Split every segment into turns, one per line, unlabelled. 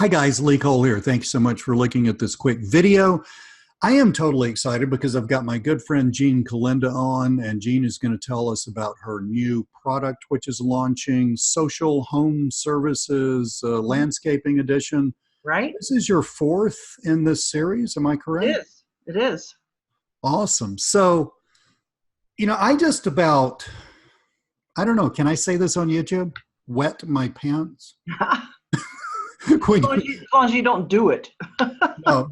Hi guys, Lee Cole here. Thank you so much for looking at this quick video. I am totally excited because I've got my good friend Jean Kalinda on, and Jean is going to tell us about her new product, which is launching Social Home Services Landscaping Edition.
Right?
This is your fourth in this series, am I correct?
It is. It is.
Awesome. So, I just about, I don't know, can I say this on YouTube? Wet my pants?
As long as you don't do it.
No.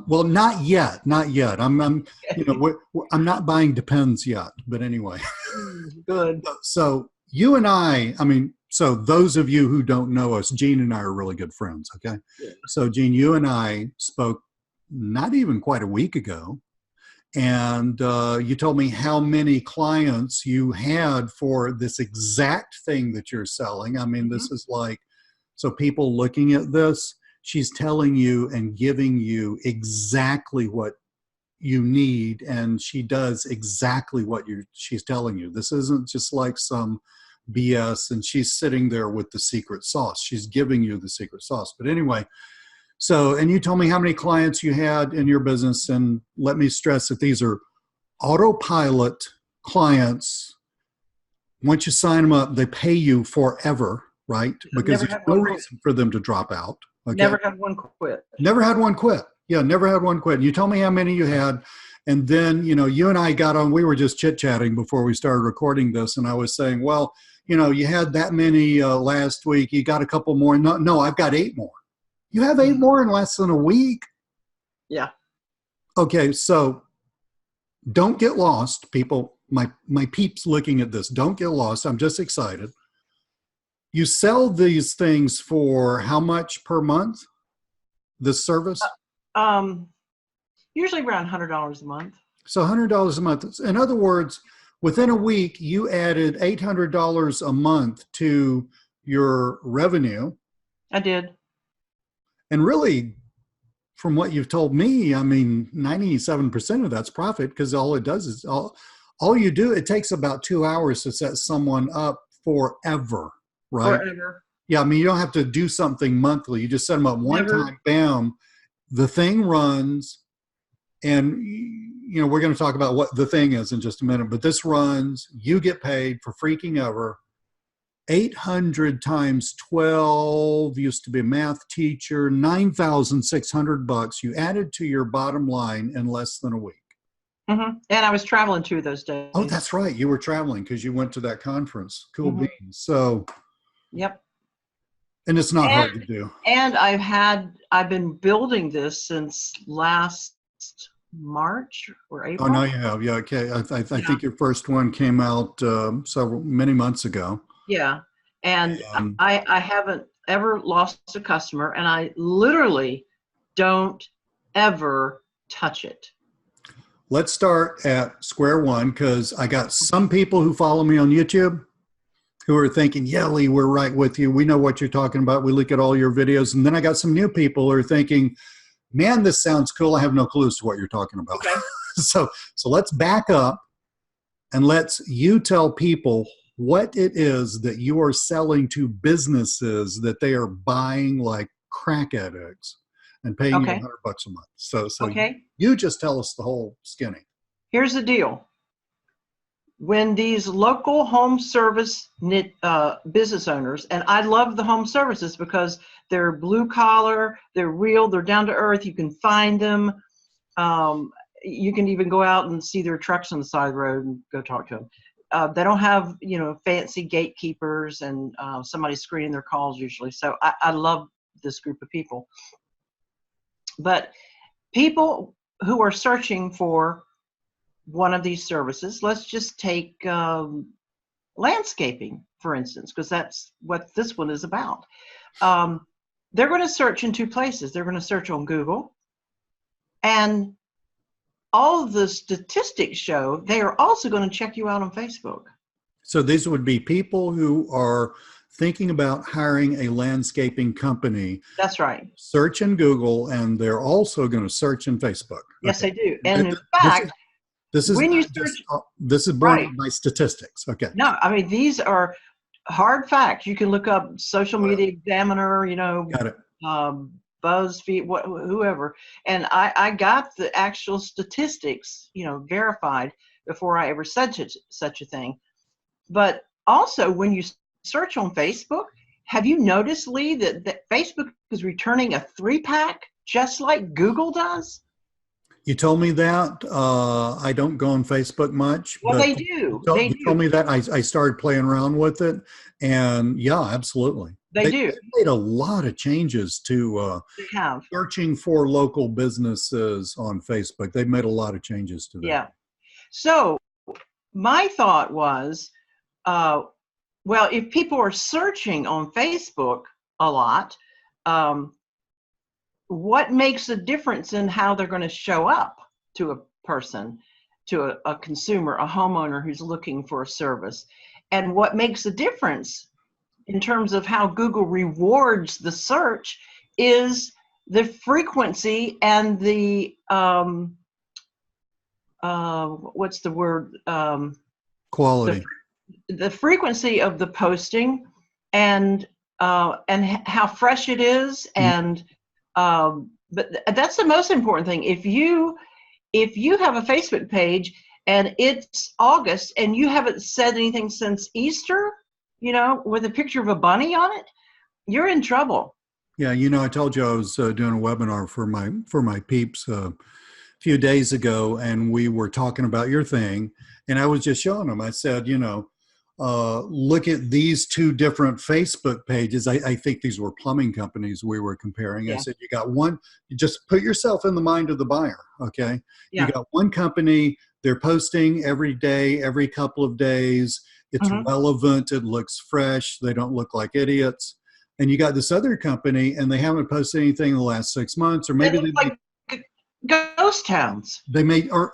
Well, not yet. I'm not buying Depends yet. But anyway.
Good.
So you and so those of you who don't know us, Jean and I are really good friends. Okay.
Yeah.
So Jean, you and I spoke not even quite a week ago, and you told me how many clients you had for this exact thing that you're selling. This is like. So people looking at this, she's telling you and giving you exactly what you need, and she does exactly what she's telling you. This isn't just like some BS, and she's sitting there with the secret sauce. She's giving you the secret sauce. But anyway, and you told me how many clients you had in your business, and let me stress that these are autopilot clients. Once you sign them up, they pay you forever. Right? Because there's no reason for them to drop out. Okay?
Never had one quit.
Never had one quit. Yeah, never had one quit. You told me how many you had. And then, you and I got on, we were just chit-chatting before we started recording this. And I was saying, well, you had that many last week. You got a couple more. No, I've got 8 more. You have 8 more in less than a week?
Yeah.
Okay, so don't get lost, people. My peeps looking at this, don't get lost. I'm just excited. You sell these things for how much per month, this service?
Usually around $100 a month.
So $100 a month. In other words, within a week, you added $800 a month to your revenue.
I did.
And really, from what you've told me, 97% of that's profit, because all it does is, all you do, it takes about 2 hours to set someone up forever. Right?
Forever.
Yeah, you don't have to do something monthly. You just set them up one time, bam, the thing runs. And, we're going to talk about what the thing is in just a minute, but this runs, you get paid for freaking ever. 800 times 12 used to be a math teacher, $9,600 you added to your bottom line in less than a week.
Mm-hmm. And I was traveling 2 of those days.
Oh, that's right. You were traveling because you went to that conference. Cool beans. So.
Yep.
And it's not hard to do.
And I've been building this since last March or April.
Oh, no, you have. Yeah. Okay. I think your first one came out many months ago.
Yeah. And I haven't ever lost a customer, and I literally don't ever touch it.
Let's start at square one, because I got some people who follow me on YouTube who are thinking, yeah, Lee, we're right with you. We know what you're talking about. We look at all your videos. And then I got some new people who are thinking, man, this sounds cool. I have no clue as to what you're talking about. Okay. So let's back up and you tell people what it is that you are selling to businesses that they are buying like crack addicts and paying you $100 a month. So you just tell us the whole skinny.
Here's the deal. When these local home service business owners, and I love the home services because they're blue collar, they're real, they're down to earth, you can find them. You can even go out and see their trucks on the side of the road and go talk to them. They don't have, fancy gatekeepers and somebody screening their calls usually. So I love this group of people. But people who are searching for one of these services, let's just take landscaping, for instance, because that's what this one is about. They're going to search in 2 places. They're going to search on Google, and all of the statistics show they are also going to check you out on Facebook.
So these would be people who are thinking about hiring a landscaping company.
That's right.
Search in Google, and they're also going to search in Facebook.
Yes, they do. And in fact,
this is
when you search,
this is born by statistics. Okay.
No, these are hard facts. You can look up Social Media Examiner,
Got it.
BuzzFeed, whoever. And I got the actual statistics, verified before I ever said such a thing. But also, when you search on Facebook, have you noticed, Lee, that Facebook is returning a 3-pack just like Google does?
You told me that. I don't go on Facebook much,
Well,
but
they do.
you told me that. I started playing around with it, and yeah, absolutely.
They do.
They made a lot of changes to
They have.
searching for local businesses on Facebook. They've made a lot of changes to that.
Yeah. So my thought was, well, if people are searching on Facebook a lot, what makes a difference in how they're going to show up to a person, to a consumer, a homeowner who's looking for a service? And what makes a difference in terms of how Google rewards the search is the frequency and the, what's the word?
Quality.
The frequency of the posting and how fresh it is. And but that's the most important thing. If you have a Facebook page and it's August and you haven't said anything since Easter, with a picture of a bunny on it, you're in trouble.
Yeah, I told you I was doing a webinar for my peeps a few days ago, and we were talking about your thing, and I was just showing them. I said, look at these two different Facebook pages. I think these were plumbing companies we were comparing.
Yeah.
I said, you got one, you just put yourself in the mind of the buyer, okay?
Yeah.
You got one company, they're posting every day, every couple of days. It's relevant, it looks fresh, they don't look like idiots. And you got this other company, and they haven't posted anything in the last 6 months, or maybe they
like ghost towns.
or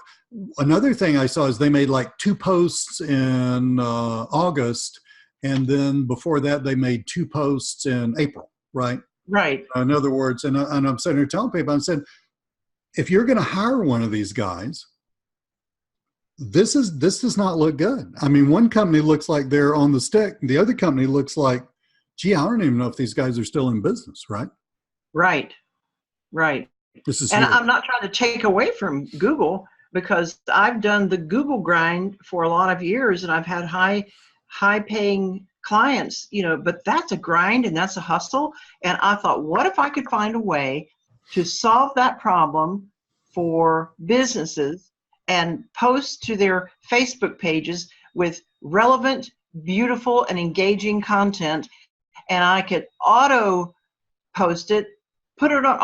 another thing I saw is they made like 2 posts in August, and then before that they made 2 posts in April, right?
Right.
In other words, and I'm sitting here telling people, I'm saying, if you're going to hire one of these guys, this does not look good. I mean, one company looks like they're on the stick. The other company looks like, gee, I don't even know if these guys are still in business, right?
Right. Right.
This is
and
huge.
I'm not trying to take away from Google, because I've done the Google grind for a lot of years and I've had high paying clients, but that's a grind and that's a hustle. And I thought, what if I could find a way to solve that problem for businesses and post to their Facebook pages with relevant, beautiful, and engaging content, and I could auto post it, put it on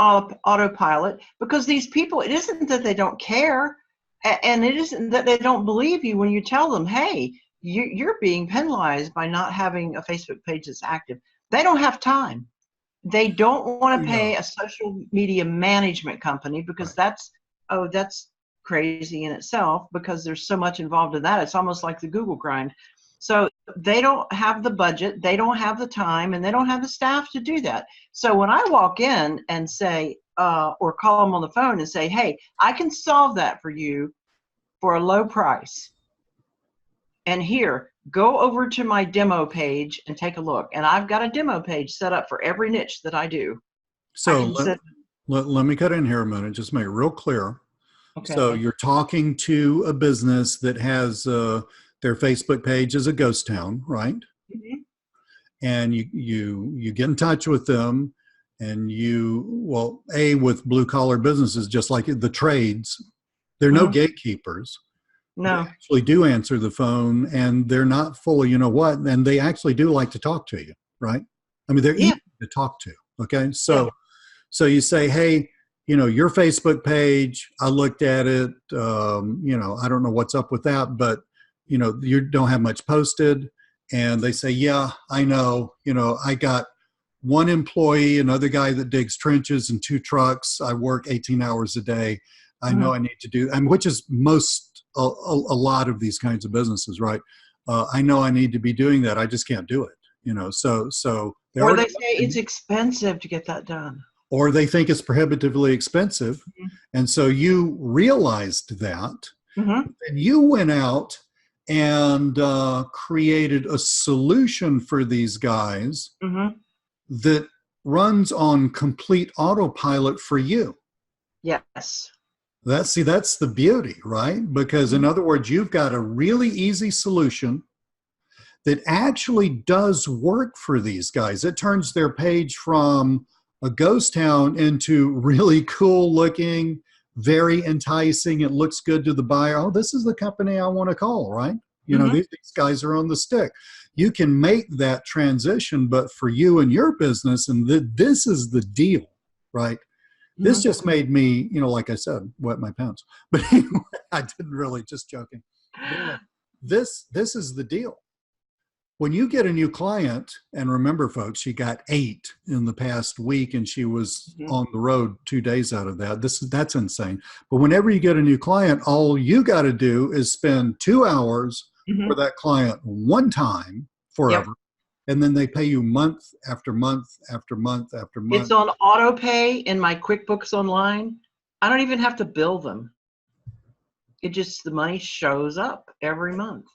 autopilot, because these people, it isn't that they don't care, and it isn't that they don't believe you when you tell them, hey, you're being penalized by not having a Facebook page that's active. They don't have time. They don't want to pay a social media management company, because that's crazy in itself, because there's so much involved in that. It's almost like the Google grind. So they don't have the budget, they don't have the time, and they don't have the staff to do that. So when I walk in and say, or call them on the phone and say, hey, I can solve that for you for a low price. And here, go over to my demo page and take a look. And I've got a demo page set up for every niche that I do.
So let me cut in here a minute, just make it real clear.
Okay.
So you're talking to a business that has their Facebook page is a ghost town, right?
Mm-hmm.
And you get in touch with them, and with blue collar businesses, just like the trades, they're no gatekeepers.
No.
They actually do answer the phone, and they're not full of and they actually do like to talk to you, right? I mean, they're easy to talk to. Okay. So you say, hey, your Facebook page, I looked at it, I don't know what's up with that, but you don't have much posted. And they say, yeah, I know, I got 1 employee, another guy that digs trenches, and 2 trucks. I work 18 hours a day. I know I need to do, and which is a lot of these kinds of businesses, right? I know I need to be doing that. I just can't do it, so
or they say it's expensive to get that done.
Or they think it's prohibitively expensive. And so you realized that, and you went out and created a solution for these guys that runs on complete autopilot for you.
Yes.
That's the beauty, right? Because in other words, you've got a really easy solution that actually does work for these guys. It turns their page from a ghost town into really cool looking, very enticing. It looks good to the buyer. Oh, this is the company I want to call, right? You know,
Mm-hmm.
these guys are on the stick. You can make that transition, but for you and your business, and this is the deal, right? This
Mm-hmm.
just made me, like I said, wet my pants. But anyway, I didn't really, just joking. But anyway, this is the deal. When you get a new client, and remember, folks, she got 8 in the past week, and she was
Mm-hmm.
on the road 2 days out of that. That's insane. But whenever you get a new client, all you got to do is spend 2 hours for
Mm-hmm.
that client one time
Yep.
forever, and then they pay you month after month after month after
It's
month.
on auto pay in my QuickBooks Online. I don't even have to bill them. It just, the money shows up every month.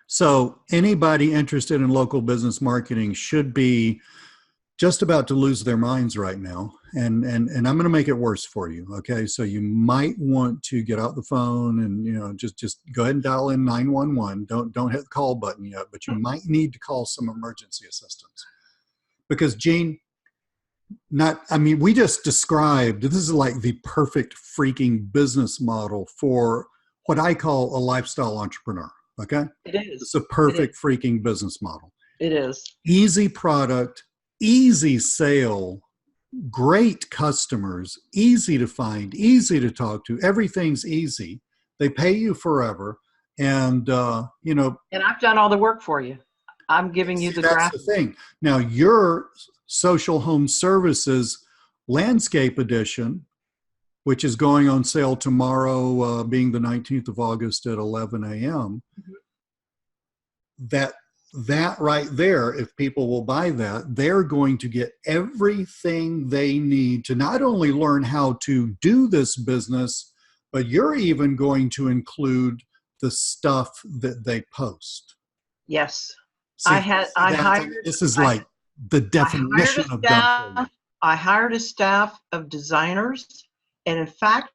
So anybody interested in local business marketing should be just about to lose their minds right now. And I'm going to make it worse for you. Okay. So you might want to get out the phone and, just go ahead and dial in 911. Don't hit the call button yet, but you might need to call some emergency assistance because Gene, we just described, this is like the perfect freaking business model for what I call a lifestyle entrepreneur. Okay.
It is.
It's a perfect freaking business model.
It is.
Easy product, easy sale, great customers, easy to find, easy to talk to. Everything's easy. They pay you forever. And,
And I've done all the work for you. I'm giving you the
that's
graph.
the thing. Now, your social home services landscape edition, which is going on sale tomorrow, being the 19th of August at 11 a.m., that right there, if people will buy that, they're going to get everything they need to not only learn how to do this business, but you're even going to include the stuff that they post.
Yes.
See, this is like the definition of done for you.
I hired a staff of designers. And in fact,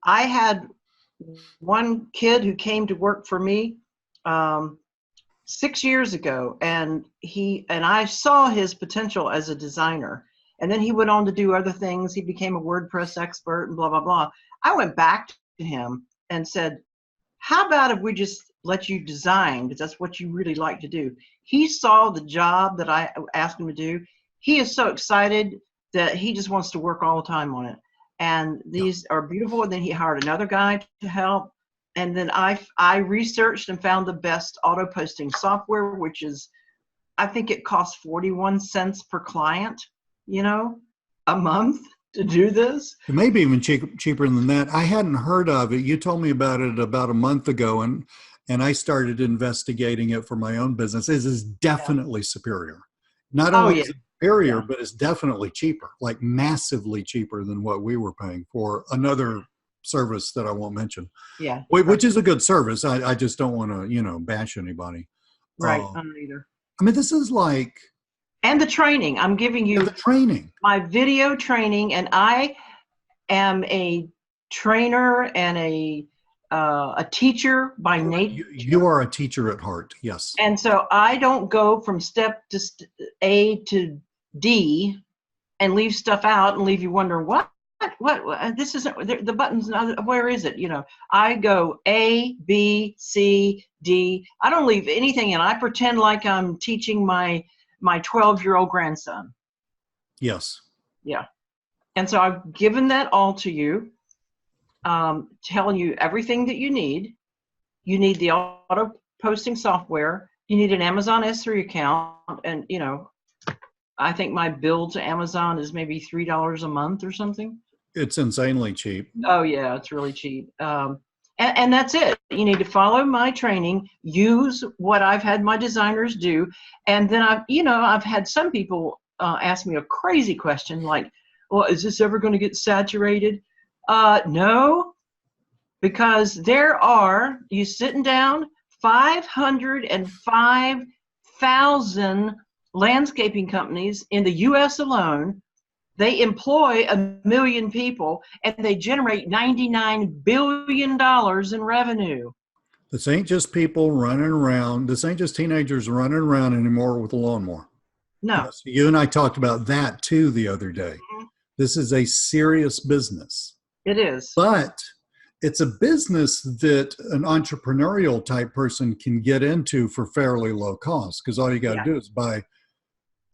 I had one kid who came to work for me 6 years ago, and I saw his potential as a designer. And then he went on to do other things. He became a WordPress expert and blah, blah, blah. I went back to him and said, how about if we just let you design, because that's what you really like to do. He saw the job that I asked him to do. He is so excited that he just wants to work all the time on it. And these are beautiful. And then he hired another guy to help. And then I researched and found the best auto posting software, which is, I think it costs 41 cents per client, a month to do this.
It may be even cheaper than that. I hadn't heard of it. You told me about it about a month ago, and I started investigating it for my own business. It is definitely superior. Not only is it superior, but it's definitely cheaper, like massively cheaper than what we were paying for another service that I won't mention.
Yeah.
Which is a good service. I just don't want to, bash anybody.
Right. I don't either.
This is like.
And the training. I'm giving you
the training.
My video training, and I am a trainer and a teacher by nature.
You are a teacher at heart, yes.
And so I don't go from step to A to D and leave stuff out and leave you wondering what this isn't the button's not, where is it? I go A, B, C, D. I don't leave anything in. I pretend like I'm teaching my 12-year-old grandson.
Yes.
Yeah. And so I've given that all to you, telling you everything that you need. You need the auto posting software. You need an Amazon S3 account. And, I think my bill to Amazon is maybe $3 a month or something.
It's insanely cheap.
Oh, yeah, it's really cheap. And that's it. You need to follow my training, use what I've had my designers do. And then I've had some people ask me a crazy question like, well, is this ever going to get saturated? No, because you sitting down 505,000 landscaping companies in the US alone, they employ 1 million people and they generate $99 billion in revenue.
This ain't just people running around. This ain't just teenagers running around anymore with a lawnmower.
No.
Yes, you and I talked about that too the other day.
Mhm.
This is a serious business.
It is.
But it's a business that an entrepreneurial type person can get into for fairly low cost, because all you got to
Yeah.
do is buy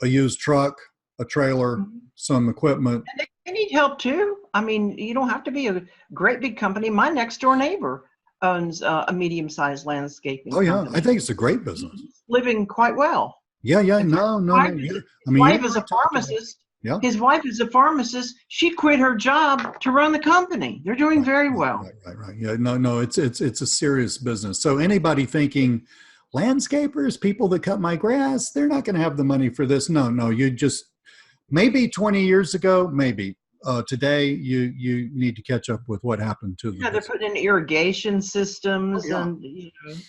a used truck, a trailer,
Mhm.
some equipment.
And they need help too. I mean, you don't have to be a great big company. My next door neighbor owns a medium-sized landscaping
Oh yeah, I
company.
think it's a great business.
He's living quite well.
Yeah, yeah,
In fact,
no. I
his
mean, you
wife
and
is
I
a
talked about.
pharmacist.
Yeah.
His wife is a pharmacist. She quit her job to run the company. They're doing very well.
Right. Yeah, no, it's a serious business. So anybody thinking landscapers, people that cut my grass, they're not going to have the money for this. No, you just maybe 20 years ago, maybe. Today, you need to catch up with what happened to the
Yeah, they're
business.
putting in irrigation
Oh
systems
yeah,
and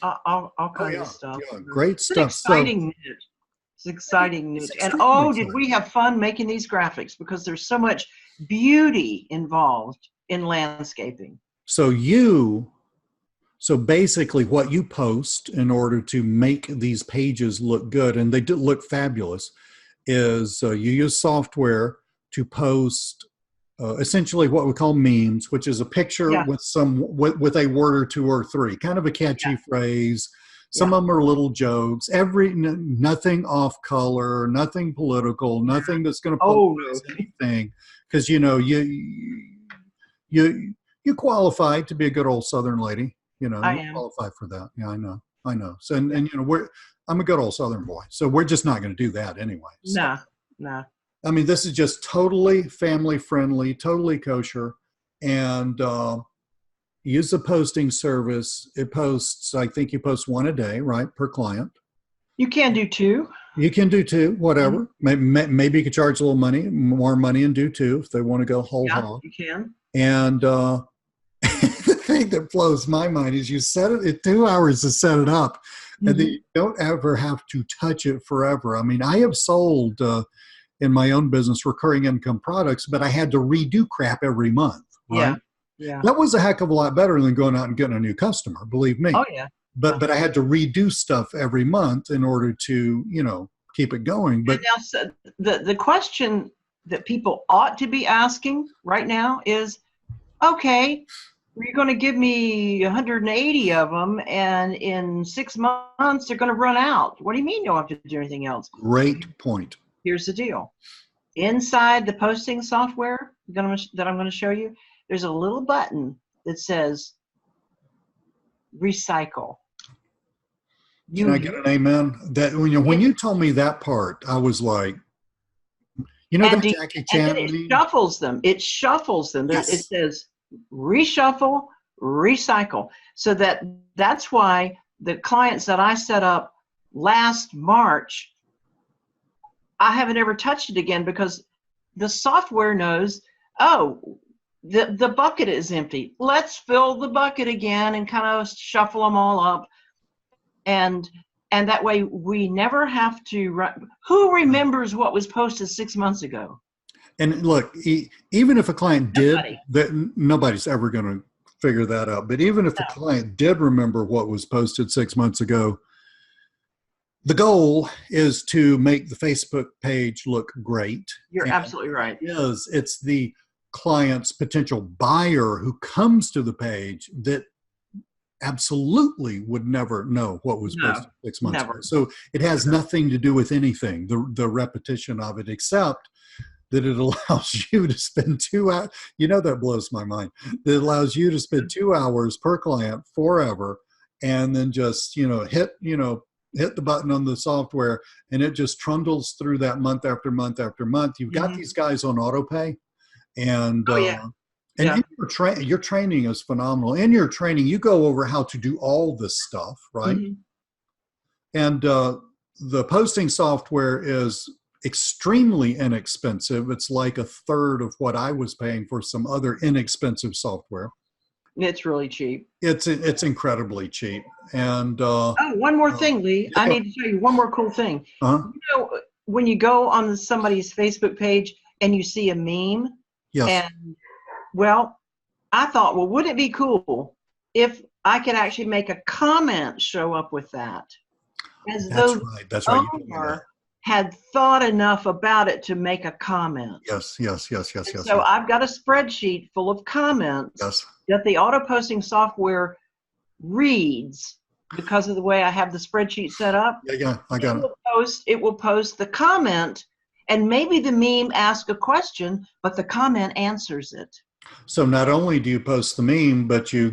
all
oh
kinds of stuff.
yeah, great
It's an
stuff. So
exciting niche. It's an exciting
it's
niche. And
extremely
oh, did
exciting.
we have fun making these graphics, because there's so much beauty involved in landscaping.
So so basically, what you post in order to make these pages look good, and they do look fabulous, is you use software to post essentially what we call memes, which is a picture
Yeah,
with with a word or two or three, kind of a catchy phrase. Some
yeah.
of them are little jokes. Nothing off color, nothing political, nothing that's going to
Oh no,
polarize anything, because you qualify to be a good old Southern lady.
I
You
am.
qualify for that. Yeah, I know. So and I'm a good old Southern boy, so we're just not going to do that anyway. So
Nah, nah.
I mean, this is just totally family friendly, totally kosher, and use the posting service. It posts, I think you post one a day, right, per client.
You can do two.
You can do two,
Mhm.
whatever. Maybe you could charge a little more money, and do two if they want to go whole
Yeah,
hog.
you can.
And the thing that blows my mind is you set it 2 hours to set it up, and then
Mhm.
you don't ever have to touch it forever. I mean, I have sold in my own business recurring income products, but I had to redo crap every month, right?
Yeah, yeah.
That was a heck of a lot better than going out and getting a new customer, believe me.
Oh yeah, yeah.
But I had to redo stuff every month in order to, keep it going.
And
But
now, so the question that people ought to be asking right now is, okay, you're going to give me 180 of them, and in 6 months they're going to run out. What do you mean you don't have to do anything else?
great point.
Here's the deal. Inside the posting software that I'm going to show you, there's a little button that says recycle.
Can I get an amen? That when
It,
you told me that part, I was like,
and,
that Jackie
and then
Chan
it
meme?
shuffles them. It shuffles them. It
Yes.
says reshuffle, recycle. So that's why the clients that I set up last March, I haven't ever touched it again, because the software knows, oh, the bucket is empty. Let's fill the bucket again and kind of shuffle them all up. And that way we never have to run. Who remembers what was posted 6 months ago?
And look, even if a client did,
Nobody.
that nobody's ever going to figure that out. But even if a client did remember what was posted 6 months ago, the goal is to make the Facebook page look great.
You're
And
absolutely right.
it's the client's potential buyer who comes to the page that absolutely would never know what was
No,
posted 6 months ago.
never.
So it has nothing to do with anything, the repetition of it, except that it allows you to spend 2 hours. That blows my mind. That allows you to spend 2 hours per client forever, and then just, hit the button on the software, and it just trundles through that month after month after month. You've got these guys on autopay, and
Oh yeah,
and
yeah.
your training is phenomenal. In your training, you go over how to do all this stuff, right?
Mhm.
And the posting software is extremely inexpensive. It's like a third of what I was paying for some other inexpensive software.
It's really cheap.
It's incredibly cheap. And
Oh, one more thing, Lee. I
yeah,
need to tell you one more cool thing.
uh,
You know, when you go on somebody's Facebook page and you see a meme,
Yes.
and well, I thought, well, wouldn't it be cool if I could actually make a comment show up with that? As
That's
though
right. That's
the
right. You told me that.
owner had thought enough about it to make a comment.
Yes, yes, yes, yes,
And
yes,
so
yes,
I've got a spreadsheet full of comments
yes.
that the auto posting software reads because of the way I have the spreadsheet set up.
Yeah, yeah, I got it.
It will post the comment, and maybe the meme asks a question, but the comment answers it.
So not only do you post the meme, but you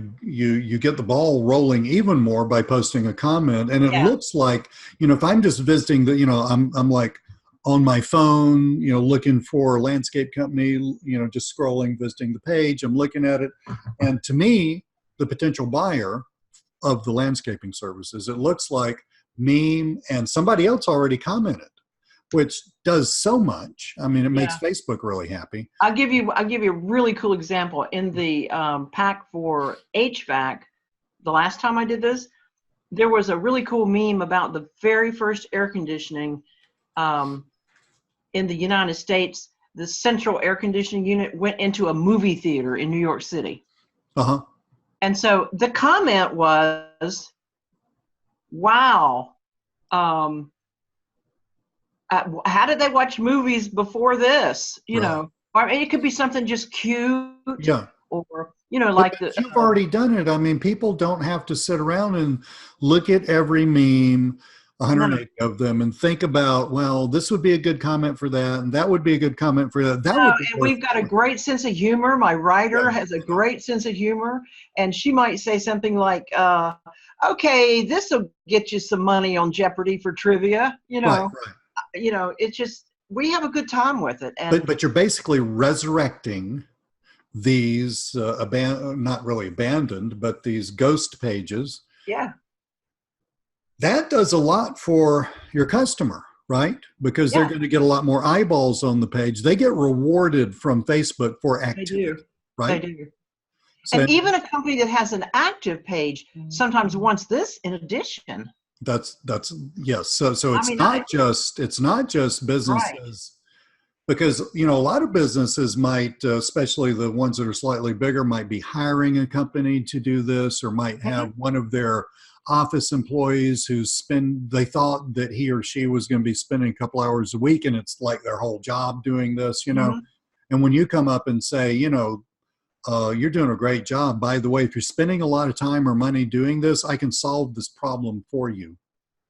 get the ball rolling even more by posting a comment. And it
Yeah.
looks like, if I'm just visiting the, I'm like on my phone, looking for a landscape company, just scrolling, visiting the page, I'm looking at it. And to me, the potential buyer of the landscaping services, it looks like meme and somebody else already commented, which does so much. I mean, it makes
Yeah.
Facebook really happy.
I'll give you a really cool example. In the pack for HVAC, the last time I did this, there was a really cool meme about the very first air conditioning in the United States. The central air conditioning unit went into a movie theater in New York City.
Uh-huh.
And so the comment was, wow, how did they watch movies before this?
Right.
Or it could be something just cute,
Yeah.
or
But
like the
you've already done it. I mean, people don't have to sit around and look at every meme,
no.
180 of them, and think about, well, this would be a good comment for that, and that would be a good comment for that. That would be
And
worth
we've got a
doing.
great sense of humor. My writer
Yeah.
has a great sense of humor, and she might say something like, okay, this will get you some money on Jeopardy for trivia.
Right, right.
It's just, we have a good time with it. And
But you're basically resurrecting these not really abandoned, but these ghost pages.
yeah,
That does a lot for your customer, right? Because they're
yeah,
going to get a lot more eyeballs on the page. They get rewarded from Facebook for
they
activity,
do. They
right?
do.
So
And even a company that has an active page sometimes wants this in addition.
that's yes. So
I mean,
it's not just
right.
businesses, because a lot of businesses might, especially the ones that are slightly bigger, might be hiring a company to do this, or might
Mhm,
have one of their office employees they thought that he or she was going to be spending a couple hours a week, and it's like their whole job doing this.
mhm.
And when you come up and say, you're doing a great job, by the way, if you're spending a lot of time or money doing this, I can solve this problem for you.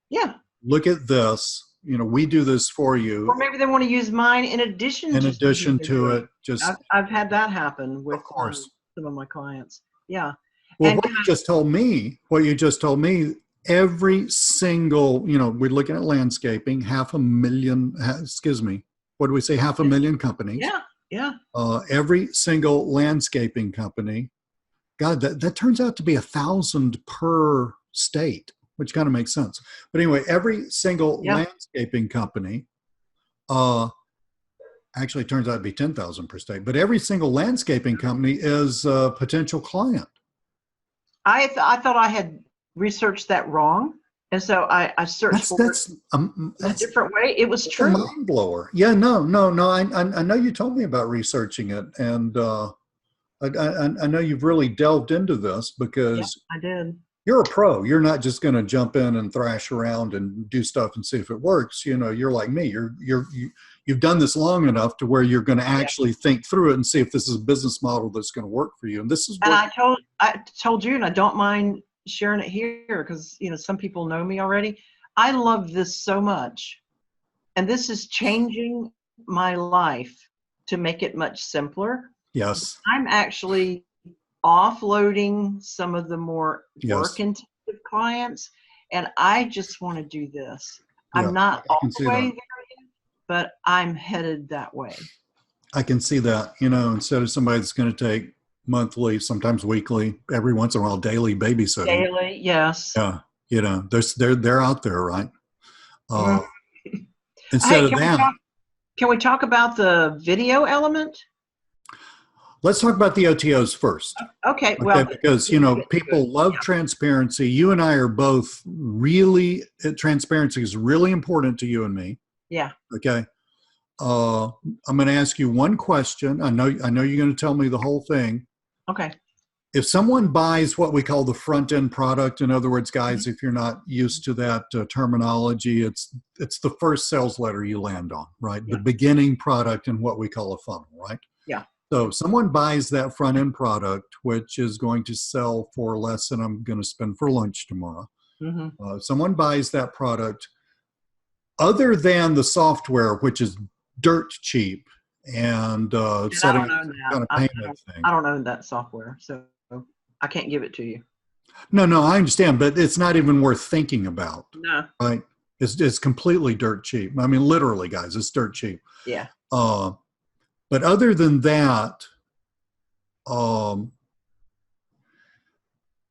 Yeah.
Look at this. We do this for
Or
you.
maybe they want to use mine in addition
In
to something
addition
they're
to
doing.
it, just
I've had that happen
of
with
course.
some of my clients. Yeah.
Well,
And
what you just told me, every single, we're looking at landscaping, excuse me, what do we say, 500,000 companies.
yeah, yeah.
Every single landscaping company, God, that turns out to be 1,000 per state, which kind of makes sense. But anyway, every single
Yeah.
landscaping company, actually it turns out to be 10,000 per state, but every single landscaping company is a potential client.
I thought I had researched that wrong, and so I searched for it in a
That's
different way. It was
It's a
true.
mind blower. Yeah, no. I know you told me about researching it, and I know you've really delved into this
Yeah,
because
I did.
you're a pro. You're not just going to jump in and thrash around and do stuff and see if it works. You're like me. You've done this long enough to where you're going to
Yeah.
actually think through it and see if this is a business model that's going to work for you. And this is
And
work.
I told you, and I don't mind sharing it here because some people know me already. I love this so much, and this is changing my life to make it much simpler.
Yes,
I'm actually offloading some of the more
yes,
work-intensive clients, and I just want to do this.
yeah.
I'm not
I
all
can
the
see
way
that.
there yet, but I'm headed that way.
I can see that, instead of somebody that's going to take monthly, sometimes weekly, every once in a while, daily babysitting.
Daily, yes.
Yeah. They're out there, right?
Mm.
Uh, instead
Hey,
of that,
can we talk about the video element?
let's talk about the OTOs first.
Okay,
Okay.
well,
Because,
let's get to it.
people love transparency. You and I are both really, transparency is really important to you and me.
Yeah.
Okay. I'm going to ask you one question. I know you're going to tell me the whole thing.
Okay.
If someone buys what we call the front end product, in other words,
Mhm.
guys, if you're not used to that terminology, it's the first sales letter you land on, right? The
Yeah.
beginning product in what we call a funnel, right?
Yeah.
So someone buys that front end product, which is going to sell for less than I'm going to spend for lunch tomorrow.
Hmm.
Someone buys that product, other than the software, which is dirt cheap, and
And I
setting
don't
up
own
some
that.
kind of
I
payment
don't.
thing.
I don't own that software, so I can't give it to you.
No, I understand, but it's not even worth thinking about,
No.
right? It's completely dirt cheap. I mean, literally, guys, it's dirt cheap.
Yeah.
Uh, but other than that, um,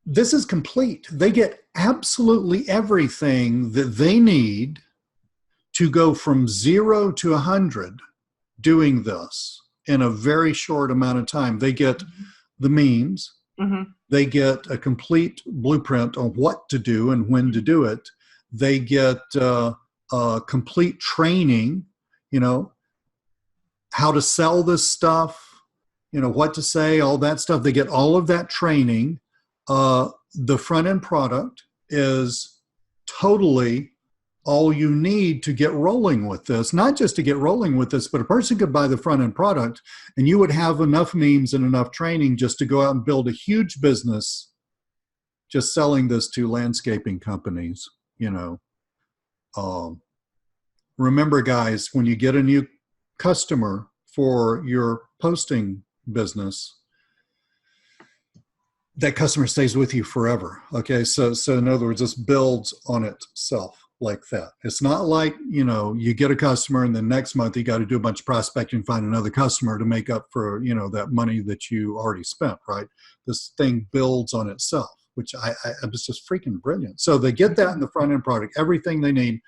this is complete. They get absolutely everything that they need to go from 0 to 100 doing this in a very short amount of time. They get the means,
Hmm.
they get a complete blueprint on what to do and when to do it. They get complete training, you know, how to sell this stuff, you know, what to say, all that stuff. They get all of that training. The front end product is totally all you need to get rolling with this. Not just to get rolling with this, but a person could buy the front end product and you would have enough memes and enough training just to go out and build a huge business just selling this to landscaping companies, you know. Um, Remember, guys, when you get a new customer for your posting business, that customer stays with you forever. Okay, so in other words, this builds on itself like that. It's not like, you know, you get a customer and then next month you got to do a bunch of prospecting, find another customer to make up for, you know, that money that you already spent, right? This thing builds on itself, which I was just freaking brilliant. So they get that in the front end product, everything they need.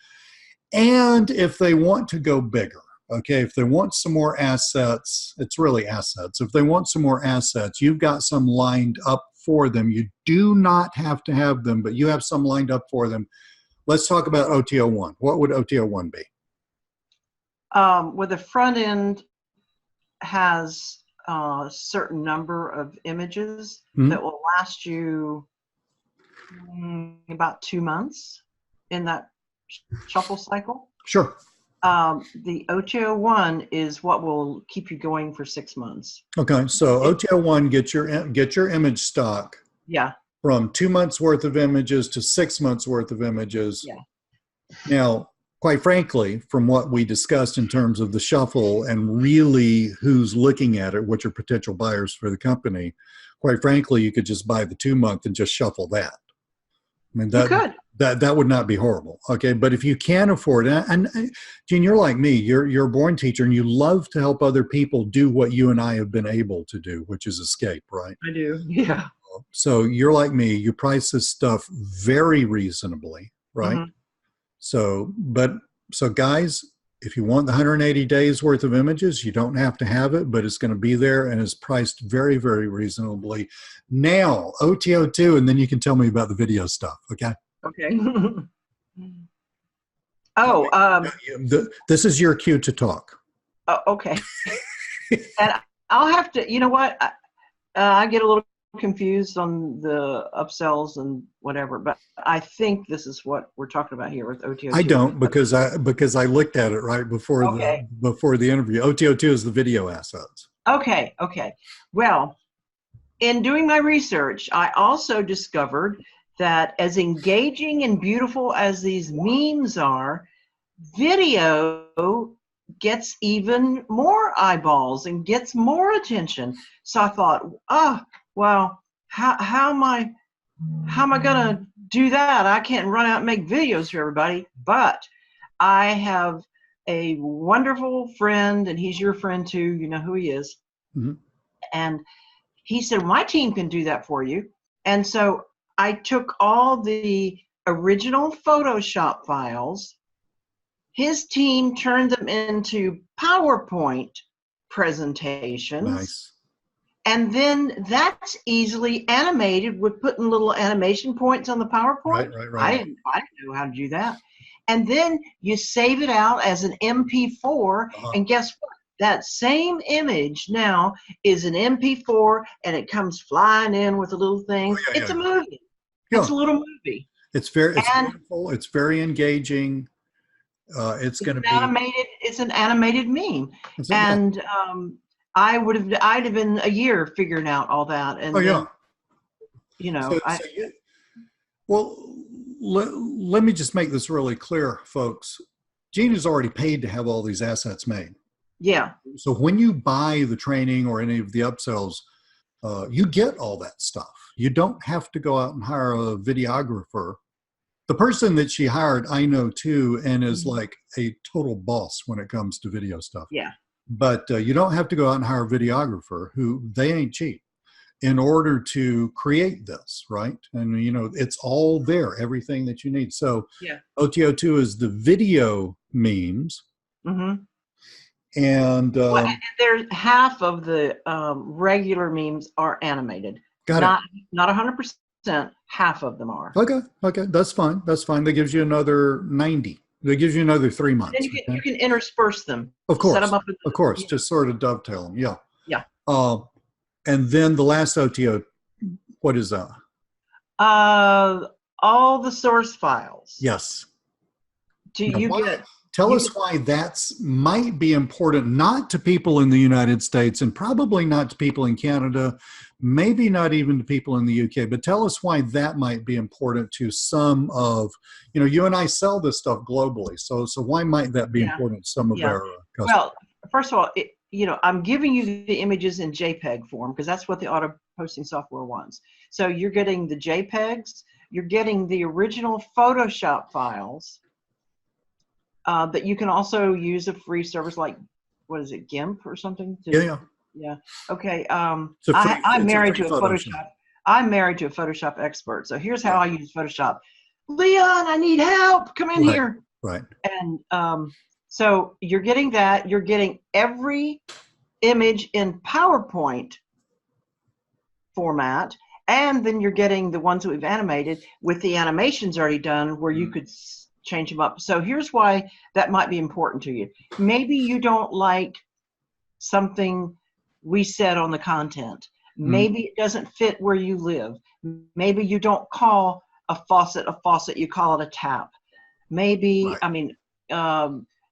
And if they want to go bigger, okay, if they want some more assets, it's really assets. If they want some more assets, you've got some lined up for them. You do not have to have them, but you have some lined up for them. Let's talk about OTO1. What would OTO1 be?
Where the front end has a certain number of images
Hmm?
that will last you about 2 months in that shuffle cycle.
Sure.
The OTO1 is what will keep you going for 6 months.
Okay, so
It,
OTO1 get your image stock
yeah,
from 2 months worth of images to 6 months worth of images.
yeah.
Now, quite frankly, from what we discussed in terms of the shuffle and really who's looking at it, which are potential buyers for the company, quite frankly, you could just buy the 2 month and just shuffle that. I mean,
You could.
that would not be horrible. Okay, but if you can afford it, and Gene, you're like me, you're a born teacher, and you love to help other people do what you and I have been able to do, which is escape, right?
I do. Yeah.
So you're like me, you price this stuff very reasonably, right?
Hmm.
So, so guys, if you want the 180 days worth of images, you don't have to have it, but it's going to be there and is priced very, very reasonably. Now, OTO2, and then you can tell me about the video stuff. Okay.
Okay. Oh,
This is your cue to talk.
okay. And I'll have to, you know what? I get a little confused on the upsells and whatever, but I think this is what we're talking about here with
I
OTO2.
don't because I looked at it right
Okay.
before the interview. OTO2 is the video assets.
Okay. Okay. Well, in doing my research, I also discovered that as engaging and beautiful as these memes are, video gets even more eyeballs and gets more attention. So I thought, oh, well, how am I gonna do that? I can't run out and make videos for everybody. But I have a wonderful friend, and he's your friend too. You know who he is.
Mm-hmm.
And he said, my team can do that for you. And so I took all the original Photoshop files. His team turned them into PowerPoint presentations.
Nice.
And then that's easily animated with putting little animation points on the PowerPoint.
Right.
I didn't know how to do that. And then you save it out as an MP4, and guess what? That same image now is an MP4, and it comes flying in with the little things.
Oh,
It's a movie.
yeah.
It's a little movie.
It's
And
beautiful. It's very engaging. It's going to be.
it's an animated meme.
Yeah.
And I'd have been a year figuring out all that. And
Oh,
then,
yeah.
so
Well, let me just make this really clear, folks. Gina's already paid to have all these assets made.
yeah.
So when you buy the training or any of the upsells, you get all that stuff. You don't have to go out and hire a videographer. The person that she hired, I know too, and is like a total boss when it comes to video stuff.
Yeah.
But you don't have to go out and hire a videographer who they ain't cheap in order to create this, right? And it's all there, everything that you need. So
Yeah.
OTO2 is the video memes.
Mm-hmm.
And
there's half of the regular memes are animated. Not 100%. Half of them are.
Okay, that's fine. That gives you another 90. That gives you another 3 months.
And you can intersperse them.
Of course,
set them up
of course, just sort of dovetail them. Yeah.
Yeah.
And then the last OTO, what is that?
All the source files.
Yes.
Tell
us why that's might be important, not to people in the United States and probably not to people in Canada, maybe not even to people in the UK, but tell us why that might be important to some of, you and I sell this stuff globally. So why might that be important to some of our customers?
Well, first of all, I'm giving you the images in JPEG form because that's what the auto posting software wants. So you're getting the JPEGs, you're getting the original Photoshop files. But you can also use a free service like, what is it, GIMP or something? Yeah. Okay. I'm married to a Photoshop. I'm married to a Photoshop expert. So here's how I use Photoshop. Leon, I need help. Come in here.
Right.
And so you're getting that. You're getting every image in PowerPoint format. And then you're getting the ones that we've animated with the animations already done where you could change them up. So here's why that might be important to you. Maybe you don't like something we said on the content. Maybe it doesn't fit where you live. Maybe you don't call a faucet, you call it a tap. Maybe,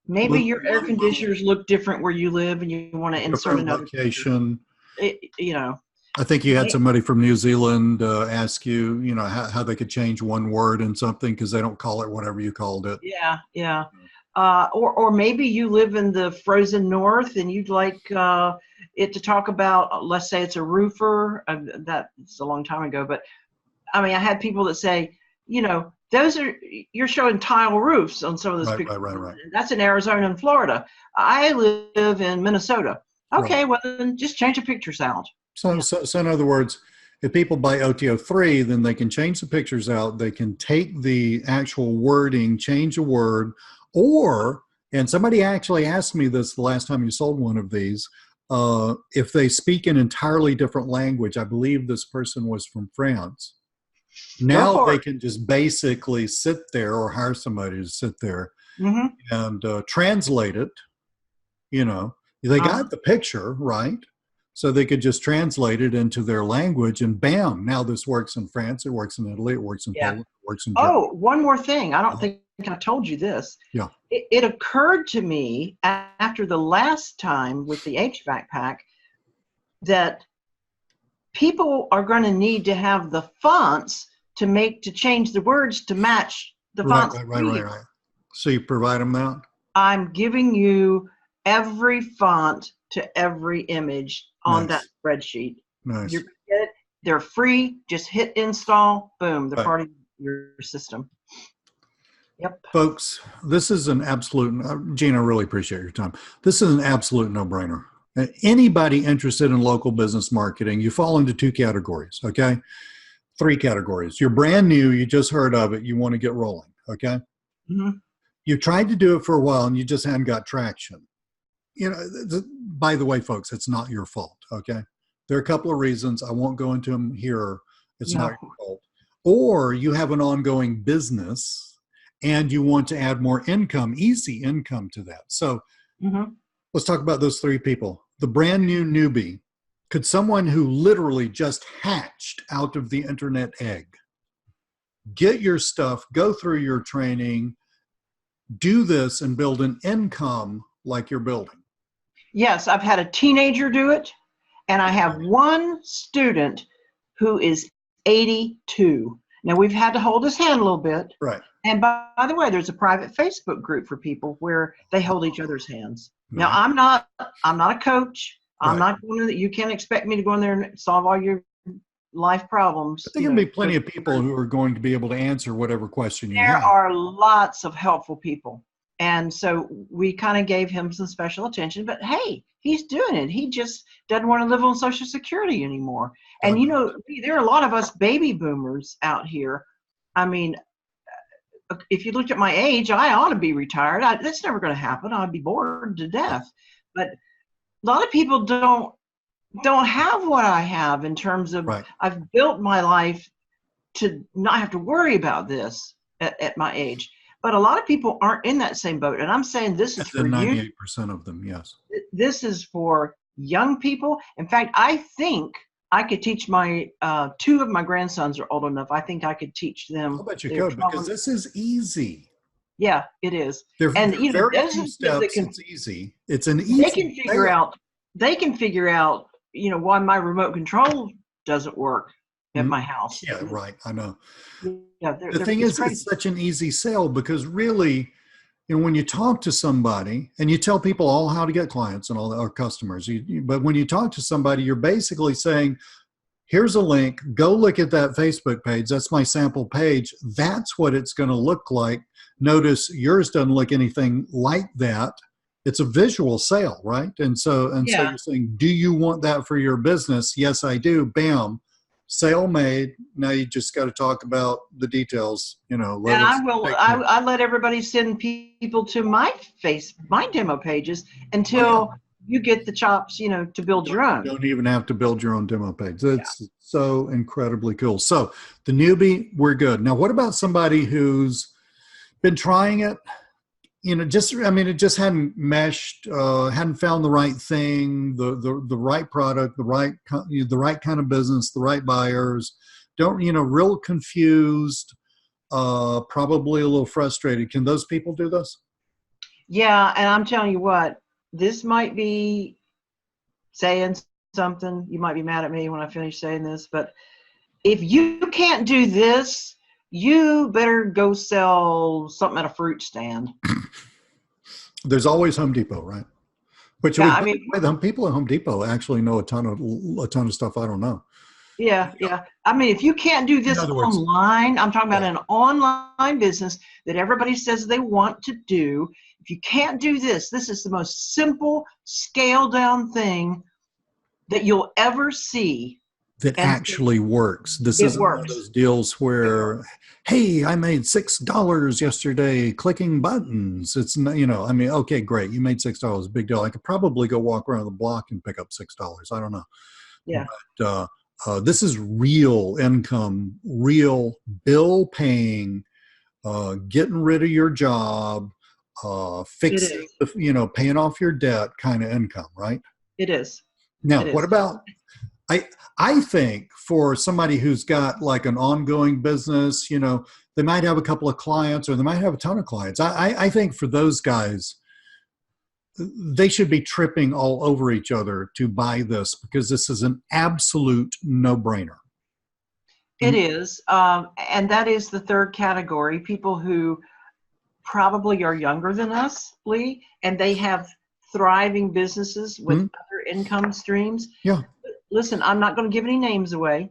maybe your air conditioners look different where you live and you want to insert another
location.
I
think you had somebody from New Zealand ask you, how they could change one word in something because they don't call it whatever you called it.
Yeah. Or maybe you live in the frozen north and you'd like it to talk about, let's say it's a roofer. That's a long time ago, but I had people that say, you're showing tile roofs on some of those pictures.
Right.
That's in Arizona and Florida. I live in Minnesota. Okay, well then just change the pictures out.
So in other words, if people buy OTO3, then they can change the pictures out. They can take the actual wording, change a word, and somebody actually asked me this the last time you sold one of these, if they speak an entirely different language. I believe this person was from France. Now they can just basically sit there or hire somebody to sit there and translate it. They got the picture, right? So they could just translate it into their language and bam, now this works in France, it works in Italy, it works in Poland, it works in Germany.
Oh, one more thing. I don't think I told you this.
Yeah.
It occurred to me after the last time with the HVAC pack that people are going to need to have the fonts to change the words to match the fonts.
Right. So you provide them that?
I'm giving you every font to every image on that spreadsheet.
Nice.
You're gonna get it. They're free. Just hit install. Boom. They're part of your system. Yep.
Folks, this is an absolute, Gina, I really appreciate your time. This is an absolute no-brainer. Anybody interested in local business marketing, you fall into 2 categories, okay? 3 categories. You're brand new, you just heard of it, you want to get rolling, okay? You tried to do it for a while and you just hadn't got traction. By the way, folks, it's not your fault, okay? There are a couple of reasons. I won't go into them here. It's not your fault. Or you have an ongoing business and you want to add more income, easy income to that. So let's talk about those three people. The brand new newbie. Could someone who literally just hatched out of the internet egg get your stuff, go through your training, do this, and build an income like you're building?
Yes, I've had a teenager do it, and I have one student who is 82. Now, we've had to hold his hand a little bit.
Right.
And by the way, there's a private Facebook group for people where they hold each other's hands. Now,
Right.
I'm not a coach. I'm
Right.
not going to, you can't expect me to go in there and solve all your life problems.
But there can be plenty of people who are going to be able to answer whatever question you
There
have.
are lots of helpful people. And so we kind of gave him some special attention, but hey, he's doing it. He just doesn't want to live on Social Security anymore. And you know, there are a lot of us baby boomers out here. I mean, if you looked at my age, I ought to be retired. That's never going to happen. I'd be bored to death. But a lot of people don't have what I have in terms of I've built my life to not have to worry about this at my age. But a lot of people aren't in that same boat. And I'm saying this is for
98% of them, yes.
This is for young people. In fact, I think I could teach my, two of my grandsons are old enough. I think I could teach them.
I bet you could, because this is easy.
Yeah, it is.
And you know, very few steps, it's easy. It's an easy.
They can figure out, you know, why my remote control doesn't work at my house.
Yeah, right. I know.
Yeah,
the thing is, it's such an easy sell, because really, you know, when you talk to somebody, and you tell people all how to get clients and all that, or customers, but when you talk to somebody, you're basically saying, here's a link, go look at that Facebook page. That's my sample page. That's what it's going to look like. Notice yours doesn't look anything like that. It's a visual sale, right? And so you're saying, do you want that for your business? Yes, I do. Bam. Sale made. Now you just got to talk about the details, you know.
And I let everybody send people to my demo pages until you get the chops, you know, to build your own.
You don't even have to build your own demo page. That's so incredibly cool. So the newbie, we're good. Now, what about somebody who's been trying it? You know, it just hadn't meshed, hadn't found the right thing, the right product, the right kind of business, the right buyers. Real confused, probably a little frustrated. Can those people do this?
Yeah, and I'm telling you what, this might be saying something. You might be mad at me when I finish saying this, but if you can't do this, you better go sell something at a fruit stand.
There's always Home Depot, right? Which the people at Home Depot actually know a ton of stuff I don't know.
Yeah. I mean, if you can't do this online, I'm talking about an online business that everybody says they want to do. If you can't do this, this is the most simple, scaled down thing that you'll ever see.
That actually works. This isn't one of those deals where, hey, I made $6 yesterday clicking buttons. It's not, okay, great. You made $6, big deal. I could probably go walk around the block and pick up $6. I don't know.
Yeah.
But this is real income, real bill paying, getting rid of your job, fixing, paying off your debt kind of income, right?
It is.
Now, what about, I think for somebody who's got like an ongoing business, they might have a couple of clients or they might have a ton of clients. I think for those guys, they should be tripping all over each other to buy this, because this is an absolute no-brainer.
It is. And that is the third category, people who probably are younger than us, Lee, and they have thriving businesses with other income streams.
Yeah.
Listen, I'm not going to give any names away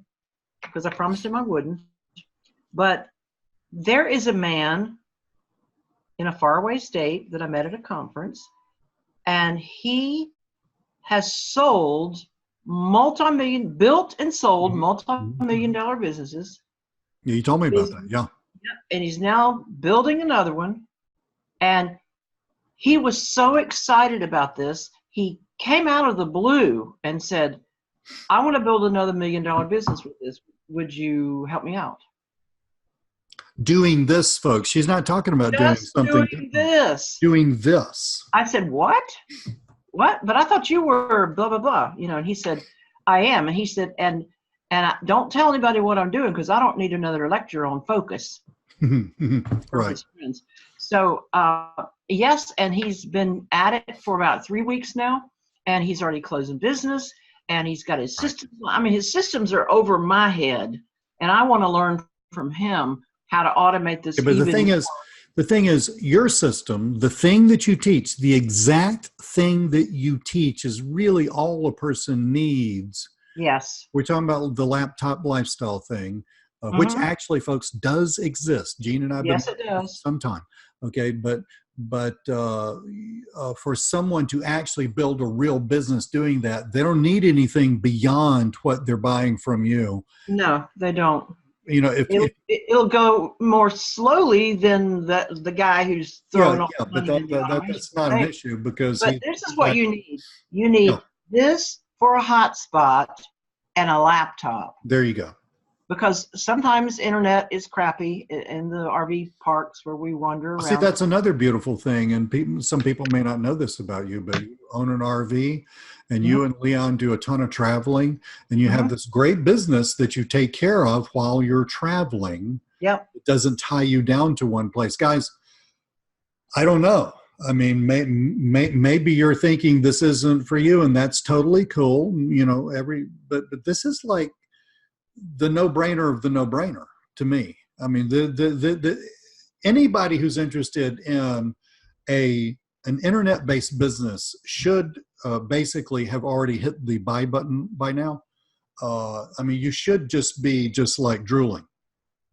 because I promised him I wouldn't. But there is a man in a faraway state that I met at a conference, and he has sold built and sold multi-million-dollar businesses.
Yeah, you told me about that. Yeah.
And he's now building another one. And he was so excited about this. He came out of the blue and said, I want to build another $1 million business with this. Would you help me out?
Doing this, folks. She's not talking about doing
Just
something
doing
different.
this.
Doing this.
I said, what? What? But I thought you were blah, blah, blah. You know, and he said, I am. And he said, and don't tell anybody what I'm doing because I don't need another lecture on focus from
Right.
his friends. So, yes, and he's been at it for about 3 weeks now, and he's already closing business, and he's got his systems. I mean, his systems are over my head, and I want to learn from him how to automate this.
Yeah, but the thing is, your system, the thing that you teach, the exact thing that you teach is really all a person needs.
Yes.
We're talking about the laptop lifestyle thing, which actually, folks, does exist. Gene and I have been
Yes, it does.
some time. Okay, but for someone to actually build a real business doing that, they don't need anything beyond what they're buying from you.
No, they don't.
You know,
it'll go more slowly than the guy who's throwing all the money in the automation.
That's not an issue because.
But this is what you need. You need this for a hotspot and a laptop.
There you go.
Because sometimes internet is crappy in the RV parks where we wander around.
See, that's another beautiful thing, and some people may not know this about you, but you own an RV, and you and Leon do a ton of traveling, and you have this great business that you take care of while you're traveling.
Yep.
It doesn't tie you down to one place. Guys, I don't know. I mean, maybe you're thinking this isn't for you, and that's totally cool. You know, but this is like the no-brainer of the no-brainer to me. I mean, anybody who's interested in an internet-based business should basically have already hit the buy button by now. I mean, you should just be like drooling,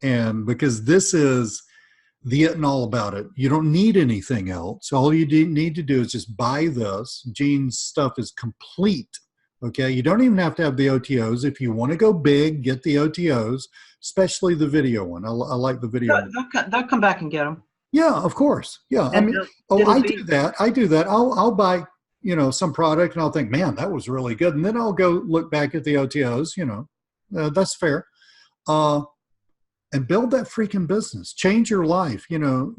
and because this is the it and all about it. You don't need anything else. All you need to do is just buy this. Gene's stuff is complete. Okay, you don't even have to have the OTOs. If you want to go big, get the OTOs, especially the video one. I like the video one.
They'll come back and get them.
Yeah, of course. Yeah, I mean, I do that. I'll buy, some product and I'll think, man, that was really good. And then I'll go look back at the OTOs, that's fair. And build that freaking business. Change your life.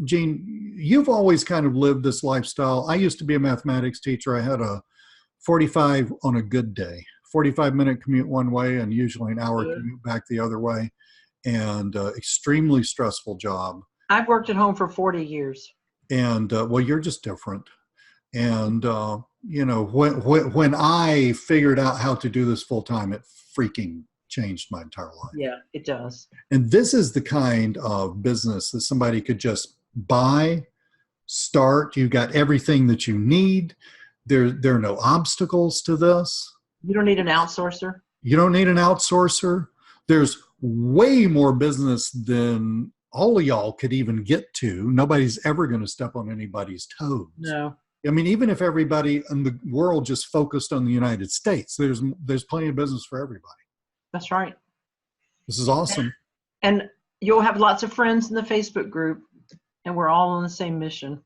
Gene, you've always kind of lived this lifestyle. I used to be a mathematics teacher. I had a 45 on a good day, 45-minute commute one way and usually an hour commute back the other way, and extremely stressful job.
I've worked at home for 40 years.
And well, you're just different. And when I figured out how to do this full time, it freaking changed my entire life.
Yeah, it does.
And this is the kind of business that somebody could just buy, start. You've got everything that you need. There are no obstacles to this.
You don't need an outsourcer.
You don't need an outsourcer. There's way more business than all of y'all could even get to. Nobody's ever going to step on anybody's toes.
No.
I mean, even if everybody in the world just focused on the United States, there's plenty of business for everybody.
That's right.
This is awesome.
And you'll have lots of friends in the Facebook group, and we're all on the same mission.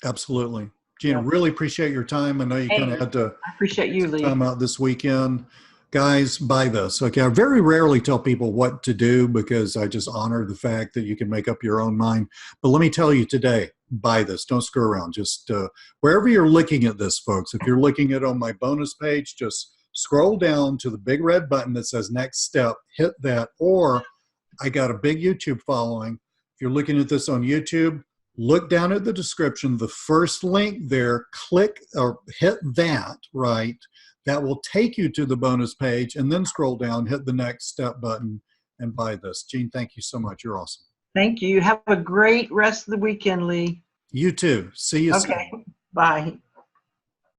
Absolutely. Gina, really appreciate your time. I know you kind of had to
I appreciate you, Lee.
Time out this weekend. Guys, buy this. Okay, I very rarely tell people what to do because I just honor the fact that you can make up your own mind. But let me tell you today, buy this. Don't screw around. Just wherever you're looking at this, folks, if you're looking at it on my bonus page, just scroll down to the big red button that says next step, hit that. Or I got a big YouTube following. If you're looking at this on YouTube, look down at the description, the first link there, click or hit that, right? That will take you to the bonus page, and then scroll down, hit the next step button, and buy this. Gene, thank you so much. You're awesome.
Thank you. Have a great rest of the weekend, Lee.
You too. See you soon.
Okay. Bye.